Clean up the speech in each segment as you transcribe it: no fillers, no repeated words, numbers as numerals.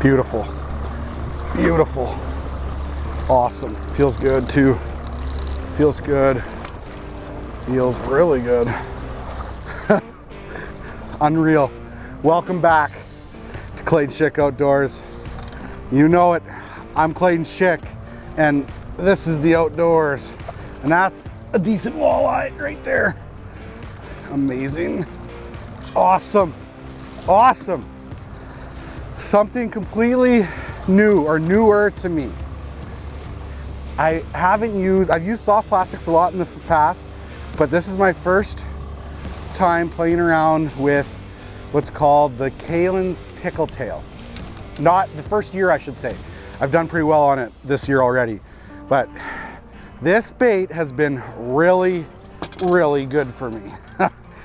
Beautiful, beautiful, awesome. Feels good too. Feels good. Feels really good. Unreal. Welcome back to Clayton Schick Outdoors. You know it, I'm Clayton Schick, and this is the outdoors. And that's a decent walleye right there. Amazing. Awesome. Awesome. Something completely new or newer to me. I've used soft plastics a lot in the past, but this is my first time playing around with what's called the Kailins Tickle Tail. Not the first year, I should say. I've done pretty well on it this year already, but this bait has been really, really good for me.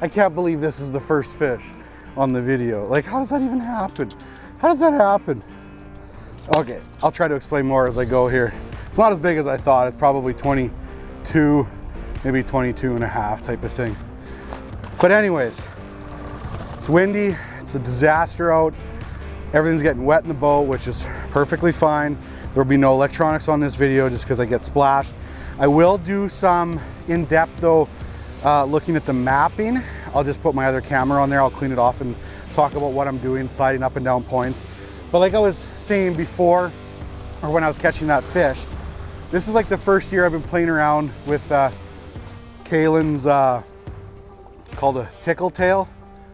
I can't believe this is the first fish on the video. Like, how does that even happen? How does that happen? Okay, I'll try to explain more as I go here. It's not as big as I thought. It's probably 22, maybe 22 and a half type of thing. But anyways, it's windy, it's a disaster out. Everything's getting wet in the boat, which is perfectly fine. There'll be no electronics on this video just because I get splashed. I will do some in-depth though, looking at the mapping. I'll just put my other camera on there, I'll clean it off and talk about what I'm doing, sliding up and down points. But like I was saying before, or when I was catching that fish, this is like the first year I've been playing around with Kailin's called a Tickle Tail.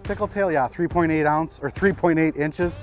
Tickle Tail, yeah, 3.8 ounce or 3.8 inches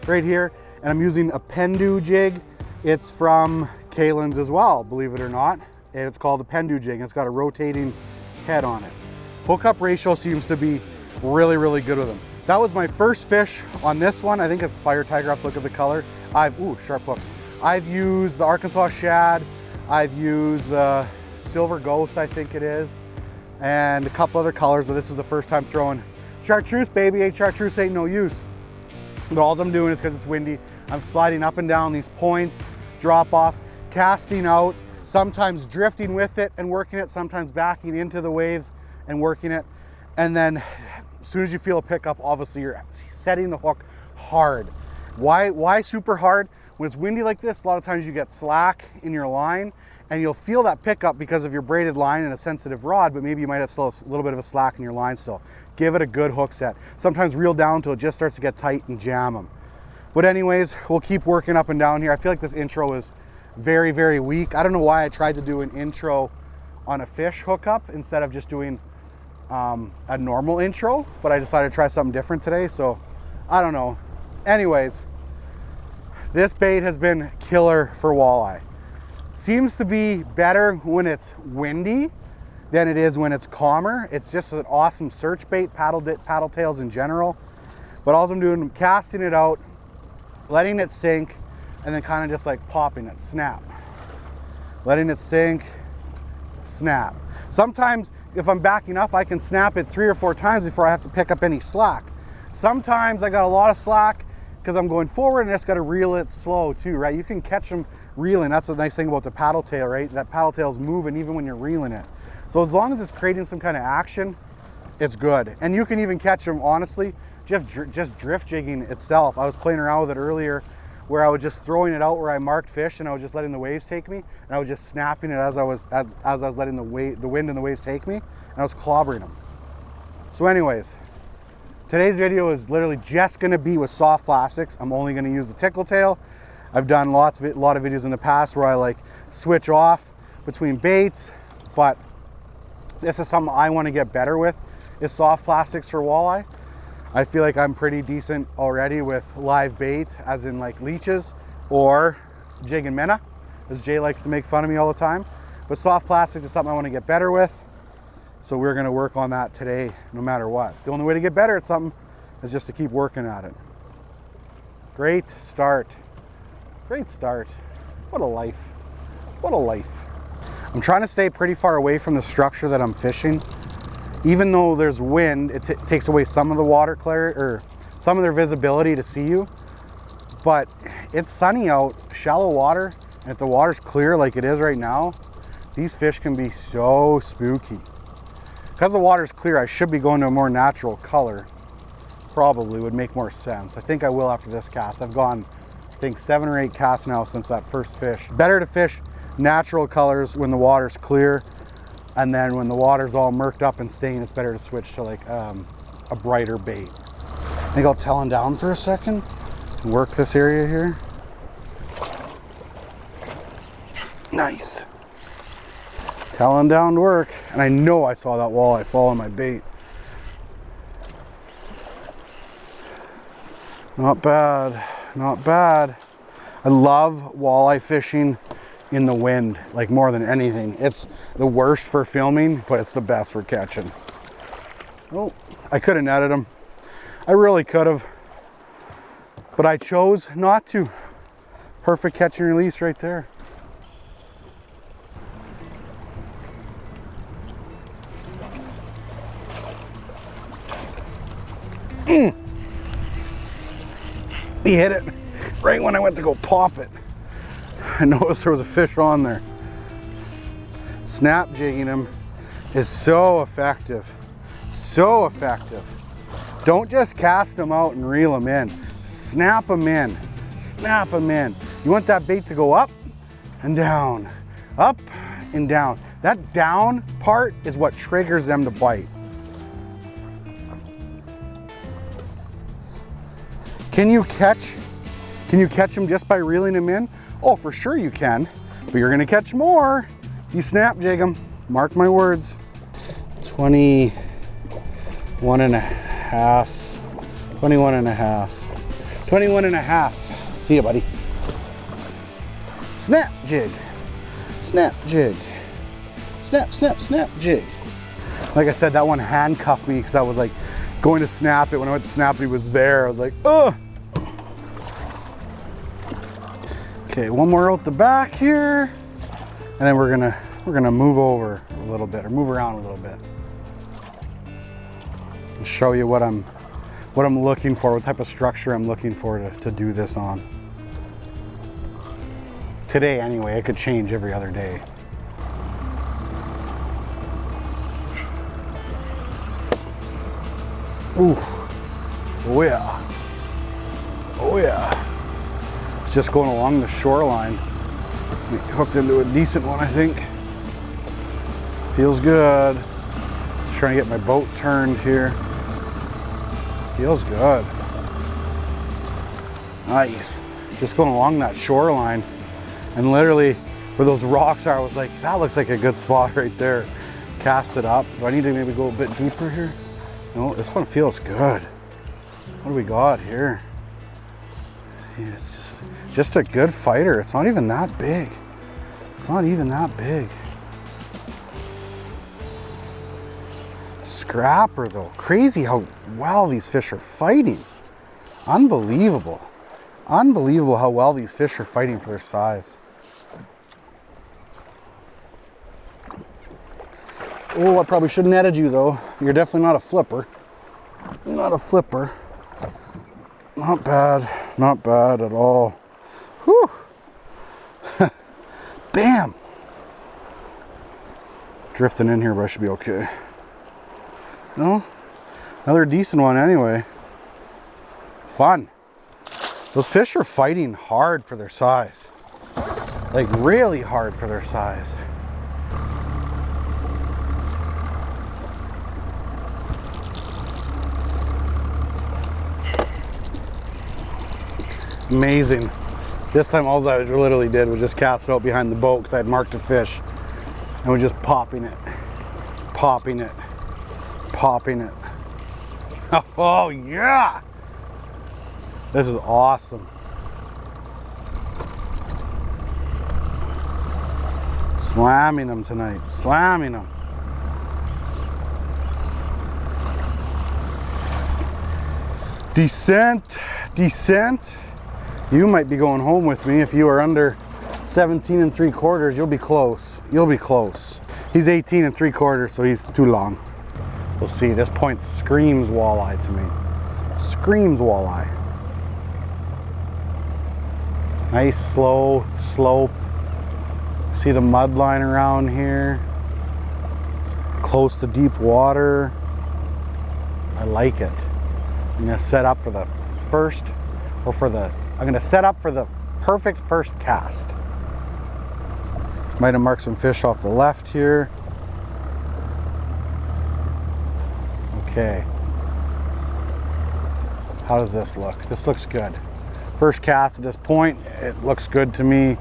right here. And I'm using a Pendu jig. It's from Kailins as well, believe it or not. And it's called a Pendu jig. It's got a rotating head on it. Hookup ratio seems to be really, really good with them. That was my first fish on this one. I think it's Fire Tiger. I have to look at the color. Ooh, sharp hook. I've used the Arkansas Shad. I've used the Silver Ghost, I think it is, and a couple other colors, but this is the first time throwing chartreuse, baby. Chartreuse ain't no use. But all I'm doing is, because it's windy, I'm sliding up and down these points, drop-offs, casting out, sometimes drifting with it and working it, sometimes backing into the waves and working it. And then as soon as you feel a pickup, obviously you're setting the hook hard. Why super hard? When it's windy like this, a lot of times you get slack in your line and you'll feel that pickup because of your braided line and a sensitive rod, but maybe you might have still a little bit of a slack in your line still. Give it a good hook set. Sometimes reel down until it just starts to get tight and jam them. But anyways, we'll keep working up and down here. I feel like this intro is very, very weak. I don't know why I tried to do an intro on a fish hookup instead of just doing a normal intro, but I decided to try something different today, so I don't know. Anyways, this bait has been killer for walleye. Seems to be better when it's windy than it is when it's calmer. It's just an awesome search bait, paddle tails in general. But all I'm doing, I'm casting it out, letting it sink, and then kind of just like popping it, snap. Letting it sink, snap. Sometimes if I'm backing up, I can snap it 3 or 4 times before I have to pick up any slack. Sometimes I got a lot of slack because I'm going forward and I just got to reel it slow too, right? You can catch them reeling. That's the nice thing about the paddle tail, right? That paddle tail is moving even when you're reeling it. So as long as it's creating some kind of action, it's good. And you can even catch them, honestly, just drift jigging itself. I was playing around with it earlier where I was just throwing it out where I marked fish and I was just letting the waves take me, and I was just snapping it as I was letting the wind and the waves take me, and I was clobbering them. So anyways, today's video is literally just gonna be with soft plastics. I'm only gonna use the Tickle Tail. I've done a lot of videos in the past where I like switch off between baits, but this is something I want to get better with, is soft plastics for walleye. I feel like I'm pretty decent already with live bait, as in like leeches or jig and minnow, as Jay likes to make fun of me all the time. But soft plastic is something I want to get better with. So we're going to work on that today, no matter what. The only way to get better at something is just to keep working at it. Great start. Great start. What a life. What a life. I'm trying to stay pretty far away from the structure that I'm fishing. Even though there's wind, it takes away some of the water clarity, or some of their visibility to see you. But it's sunny out, shallow water, and if the water's clear like it is right now, these fish can be so spooky. Because the water's clear, I should be going to a more natural color. probably would make more sense. I think I will after this cast. I've gone, I think 7 or 8 casts now since that first fish. Better to fish natural colors when the water's clear, and then when the water's all murked up and stained, it's better to switch to like a brighter bait. I think I'll tail him down for a second and work this area here. Nice. Tailing down to work, and I know I saw that walleye fall on my bait. Not bad, not bad. I love walleye fishing in the wind, like more than anything. It's the worst for filming, but it's the best for catching. Oh, I could have netted him. I really could have, but I chose not to. Perfect catch and release right there. He hit it right when I went to go pop it. I noticed there was a fish on there. Snap jigging him is so effective. So effective. Don't just cast them out and reel them in. Snap them in. Snap them in. You want that bait to go up and down. Up and down. That down part is what triggers them to bite. Can you catch them just by reeling them in? Oh, for sure you can, but you're gonna catch more if you snap jig them. Mark my words. 21 and a half. 21 and a half. 21 and a half. See you, buddy. Snap jig. Snap jig. Snap, snap, snap jig. Like I said, that one handcuffed me because I was like going to snap it. When I went to snap it, he was there. I was like, ugh. Okay, one more out the back here, and then we're gonna move over a little bit, or move around a little bit, and show you what I'm looking for, what type of structure I'm looking for to do this on. Today, anyway. It could change every other day. Ooh, oh yeah, oh yeah. Just going along the shoreline. We hooked into a decent one, I think. Feels good. Just trying to get my boat turned here. Feels good. Nice. Just going along that shoreline, and literally where those rocks are, I was like, that looks like a good spot right there. Cast it up. Do I need to maybe go a bit deeper here? No, this one feels good. What do we got here? Yeah, it's just a good fighter. It's not even that big. It's not even that big. Scrapper though. Crazy how well these fish are fighting. Unbelievable. Unbelievable how well these fish are fighting for their size. Oh, I probably shouldn't have netted you though. You're definitely not a flipper. Not a flipper. Not bad. Not bad at all. Whew. Bam. Drifting in here, but I should be okay. No? Another decent one anyway. Fun. Those fish are fighting hard for their size. Like really hard for their size. Amazing. This time all I literally did was just cast it out behind the boat because I had marked a fish and was just popping it, popping it, popping it. Oh yeah! This is awesome. Slamming them tonight, slamming them. Descent, descent. You might be going home with me. If you are under 17 3/4, you'll be close. You'll be close. He's 18 3/4, so he's too long. We'll see. This point screams walleye to me. Screams walleye. Nice slow slope. See the mud line around here. Close to deep water. I like it. I'm gonna set up for the first, or for the, I'm gonna set up for the perfect first cast. Might have marked some fish off the left here. Okay. How does this look? This looks good. First cast at this point, it looks good to me.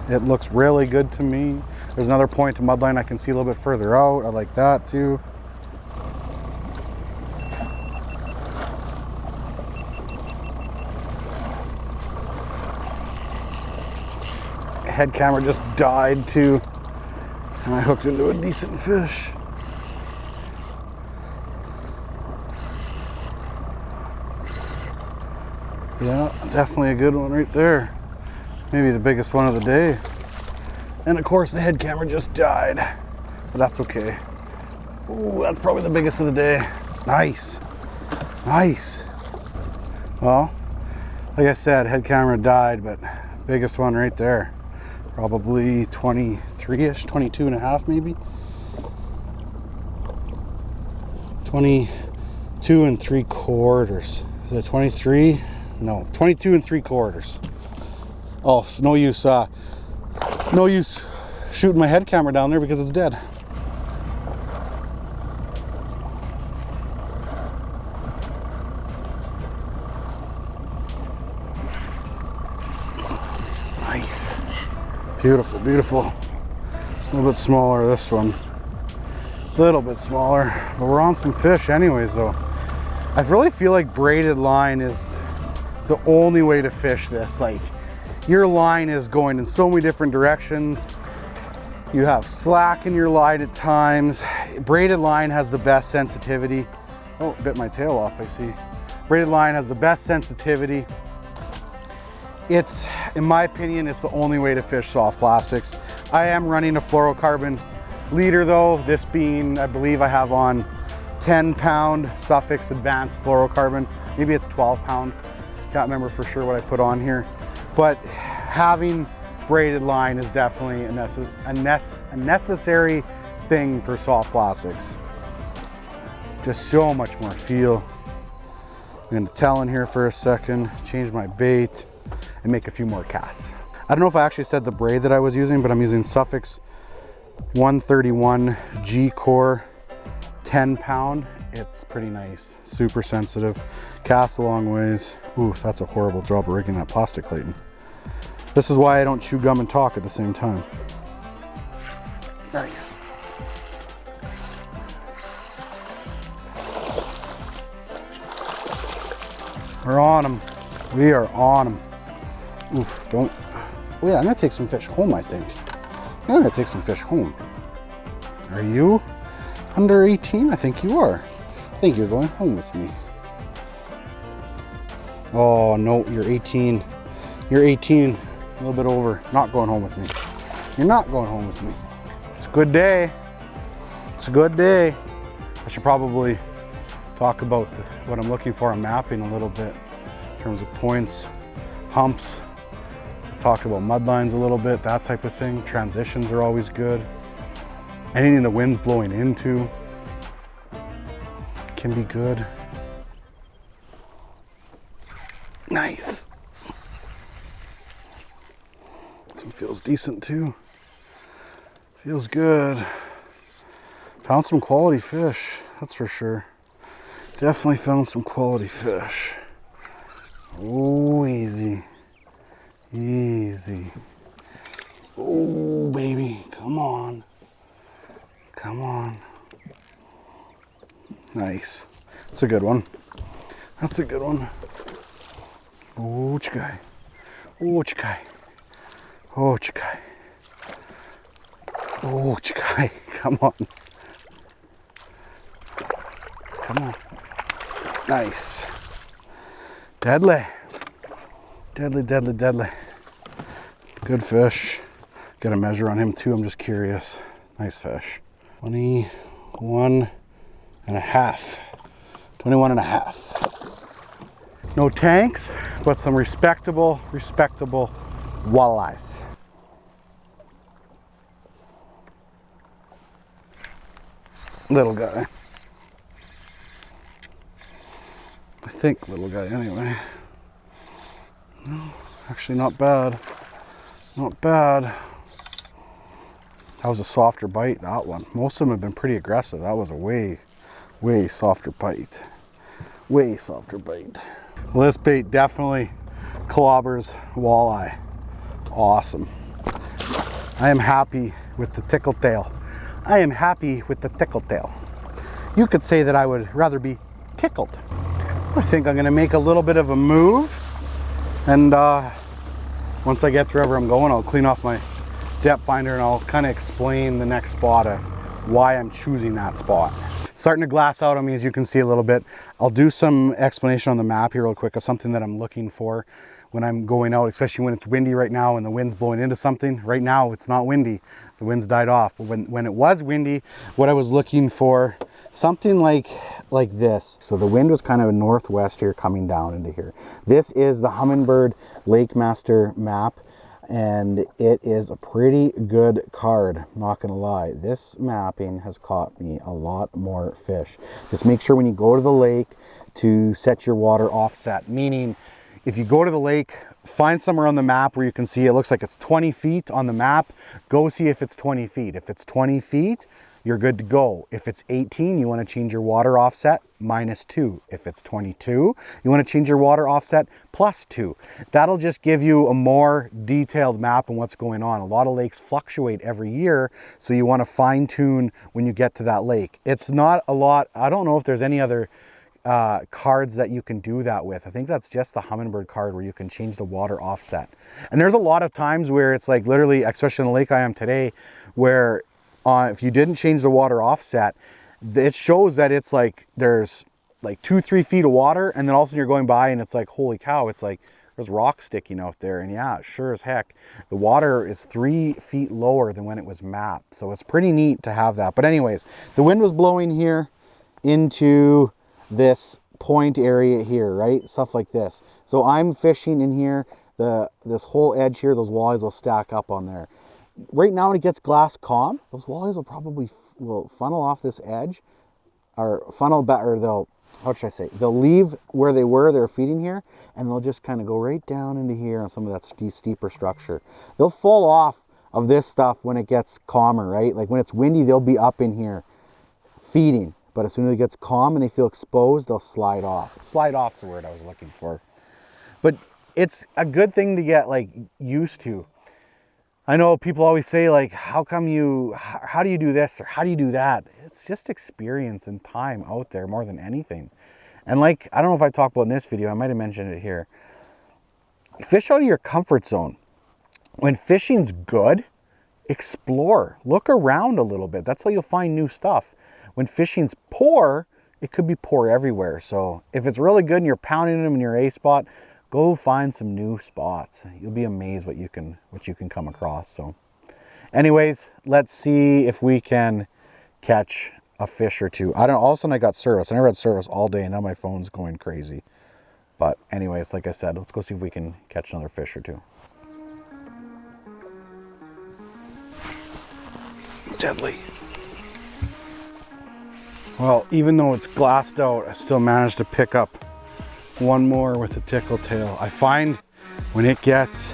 It looks really good to me. There's another point to mudline I can see a little bit further out. I like that too. Head camera just died too, and I hooked into a decent fish. Yeah, definitely a good one right there. Maybe the biggest one of the day. And of course the head camera just died, but that's okay. Ooh, that's probably the biggest of the day. Nice, nice. Well, like I said, head camera died, but biggest one right there. Probably 23-ish, 22 and a half maybe. 22 3/4. Is it 23? No, 22 3/4. Oh, no use, no use shooting my head camera down there because it's dead. Nice. Beautiful, beautiful. It's a little bit smaller, this one. A little bit smaller, but we're on some fish anyways though. I really feel like braided line is the only way to fish this. Like, your line is going in so many different directions. You have slack in your line at times. Braided line has the best sensitivity. Oh, bit my tail off, I see. Braided line has the best sensitivity. It's, in my opinion, it's the only way to fish soft plastics. I am running a fluorocarbon leader though, this being, I believe I have on 10-pound Schick advanced fluorocarbon. Maybe it's 12-pound. Can't remember for sure what I put on here. But having braided line is definitely a necessary thing for soft plastics. Just so much more feel. I'm gonna tell in here for a second, change my bait, and make a few more casts. I don't know if I actually said the braid that I was using, but I'm using Schick 131 G Core 10-pound. It's pretty nice, super sensitive, casts a long ways. Ooh, that's a horrible job of rigging that plastic, Clayton. This is why I don't chew gum and talk at the same time. Nice. We're on them. We are on them. Oof, don't. Oh yeah, I'm gonna take some fish home, I think. I'm gonna take some fish home. Are you under 18? I think you are. I think you're going home with me. Oh no, you're 18. You're 18, a little bit over. Not going home with me. You're not going home with me. It's a good day. It's a good day. I should probably talk about what I'm looking for on mapping a little bit in terms of points, humps. I talked about mud lines a little bit, that type of thing. Transitions are always good. Anything the wind's blowing into can be good. Nice. This one feels decent too. Feels good. Found some quality fish, that's for sure. Definitely found some quality fish. Oh, easy. Easy. Oh, baby, come on. Come on. Nice. That's a good one. That's a good one. Oh, chikai. Oh, chikai. Oh, chikai. Oh, chikai. Come on. Come on. Nice. Deadly. Deadly, deadly, deadly. Good fish. Get a measure on him too, I'm just curious. Nice fish. 21 and a half. 21 and a half. No tanks, but some respectable walleyes. Little guy. think, little guy, anyway. No, actually not bad. Not bad. That was a softer bite, that one. Most of them have been pretty aggressive. That was a way softer bite. Way softer bite. Well, this bait definitely clobbers walleye. Awesome. I am happy with the Tickle Tail. I am happy with the Tickle Tail. You could say that I would rather be tickled. I think I'm gonna make a little bit of a move, and once I get to wherever I'm going, I'll clean off my depth finder and I'll kind of explain the next spot of why I'm choosing that spot. Starting to glass out on me, as you can see a little bit. I'll do some explanation on the map here real quick of something that I'm looking for when I'm going out, especially when it's windy right now and the wind's blowing into something. Right now it's not windy, the wind's died off, but when it was windy, what I was looking for, something like this. So the wind was kind of northwest here coming down into here. This is the Humminbird Lake Master map, and it is a pretty good card, not gonna lie. This mapping has caught me a lot more fish. Just make sure when you go to the lake to set your water offset, meaning if you go to the lake, find somewhere on the map where you can see it looks like it's 20 feet on the map, go see if it's 20 feet. If it's 20 feet, you're good to go. If it's 18, you want to change your water offset -2. If it's 22, you want to change your water offset +2. That'll just give you a more detailed map on what's going on. A lot of lakes fluctuate every year, so you want to fine tune when you get to that lake. It's not a lot. I don't know if there's any other cards that you can do that with. I think that's just the Humminbird card where you can change the water offset. And there's a lot of times where it's like literally, especially in the lake I am today, where if you didn't change the water offset, it shows that it's like there's like 2-3 feet of water, and then all of a sudden you're going by and it's like, holy cow, it's like there's rocks sticking out there. And yeah, sure as heck, the water is 3 feet lower than when it was mapped. So it's pretty neat to have that. But anyways, the wind was blowing here into this point area here, right? Stuff like this. So I'm fishing in here, this whole edge here, those walleyes will stack up on there. Right now when it gets glass calm, those walleyes will probably funnel off this edge, or funnel back, or they'll, how should I say, they'll leave where they were feeding here, and they'll just kind of go right down into here on some of that steeper structure. They'll fall off of this stuff when it gets calmer, right? Like when it's windy, they'll be up in here feeding, but as soon as it gets calm and they feel exposed, they'll slide off. Slide off's the word I was looking for. But it's a good thing to get like used to. I know people always say like, how do you do this or how do you do that? It's just experience and time out there more than anything. And like, I don't know if I talked about in this video, I might have mentioned it here. Fish out of your comfort zone. When fishing's good, explore, look around a little bit. That's how you'll find new stuff. When fishing's poor, it could be poor everywhere. So if it's really good and you're pounding them in your A spot, go find some new spots. You'll be amazed what you can come across. So anyways, let's see if we can catch a fish or two. I don't know, all of a sudden I got service. I never had service all day and now my phone's going crazy. But anyways, like I said, let's go see if we can catch another fish or two. Deadly. Well, even though it's glassed out, I still managed to pick up one more with a Tickle Tail. I find when it gets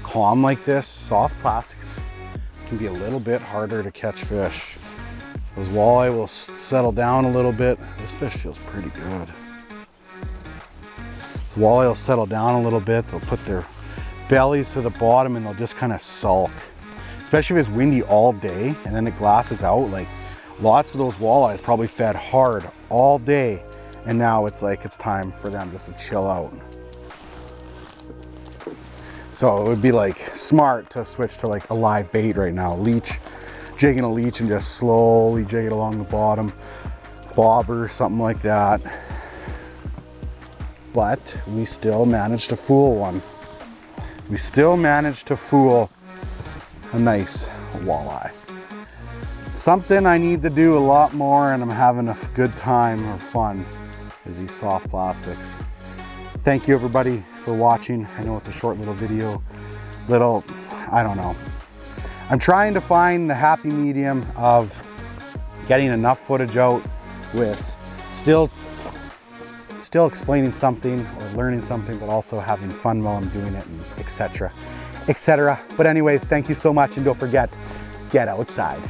calm like this, soft plastics can be a little bit harder to catch fish. Those walleye will settle down a little bit. This fish feels pretty good. The walleye will settle down a little bit. They'll put their bellies to the bottom and they'll just kind of sulk. Especially if it's windy all day and then it glasses out. Like lots of those walleyes probably fed hard all day. And now it's like, it's time for them just to chill out. So it would be like smart to switch to like a live bait right now. Leech, jigging a leech and just slowly jig it along the bottom. Bobber, something like that. But we still managed to fool one. We still managed to fool a nice walleye. Something I need to do a lot more and I'm having a good time or fun is these soft plastics. Thank you everybody for watching. I know it's a short little video, I don't know. I'm trying to find the happy medium of getting enough footage out with still still explaining something or learning something, but also having fun while I'm doing it, and etc. etc. But anyways, thank you so much, and don't forget, get outside.